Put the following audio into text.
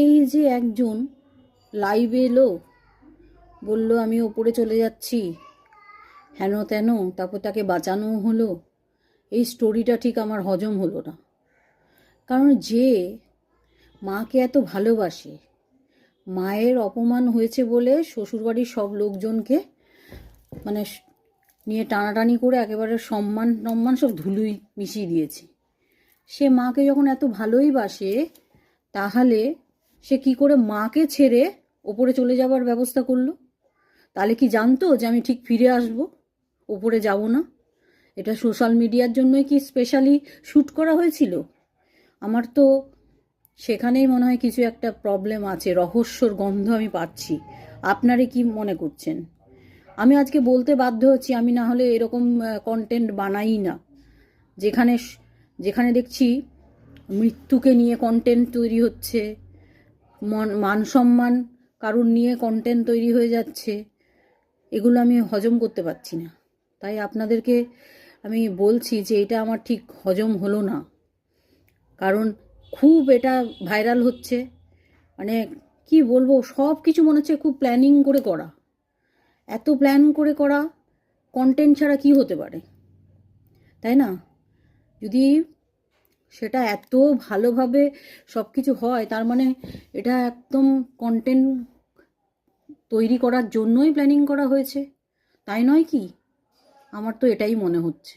এই যে একজন লাইভে এলো, বলল আমি ওপরে চলে যাচ্ছি, হেন তেন, তারপর তাকে বাঁচানো হলো। এই স্টোরিটা ঠিক আমার হজম হলো না। কারণ যে মাকে এত ভালোবাসে, মায়ের অপমান হয়েছে বলে শ্বশুরবাড়ির সব লোকজনকে মানে নিয়ে টানাটানি করে একেবারে সম্মান টম্মান সব ধুলোই মিশিয়ে দিয়েছে। সে মাকে যখন এত ভালোই বাসে, তাহলে সে কি করে মাকে ছেড়ে ওপরে চলে যাবার ব্যবস্থা করলো? তাহলে কি জানতো যে আমি ঠিক ফিরে আসব, ওপরে যাব না? এটা সোশ্যাল মিডিয়ার জন্যই কি স্পেশালি শ্যুট করা হয়েছিল? আমার তো সেখানেই মনে হয় কিছু একটা প্রবলেম আছে, রহস্যর গন্ধ আমি পাচ্ছি। আপনারে কি মনে করছেন? আমি আজকে বলতে বাধ্য হচ্ছি, আমি না হলে এরকম কন্টেন্ট বানাই না। যেখানে যেখানে দেখছি মৃত্যুকে নিয়ে কন্টেন্ট তৈরি হচ্ছে, মান সম্মান কারুর নিয়ে কন্টেন্ট তৈরি হয়ে যাচ্ছে, এগুলো আমি হজম করতে পারছি না। তাই আপনাদেরকে আমি বলছি যে এটা আমার ঠিক হজম হলো না। কারণ খুব এটা ভাইরাল হচ্ছে, মানে কি বলবো, সব কিছু মনে হচ্ছে খুব প্ল্যানিং করে করা। এত প্ল্যান করে করা কন্টেন্ট ছাড়া কি হতে পারে, তাই না? যদি সেটা এত ভালোভাবে সব কিছু হয়, তার মানে এটা একদম কন্টেন্ট তৈরি করার জন্যই প্ল্যানিং করা হয়েছে, তাই নয় কি? আমার তো এটাই মনে হচ্ছে।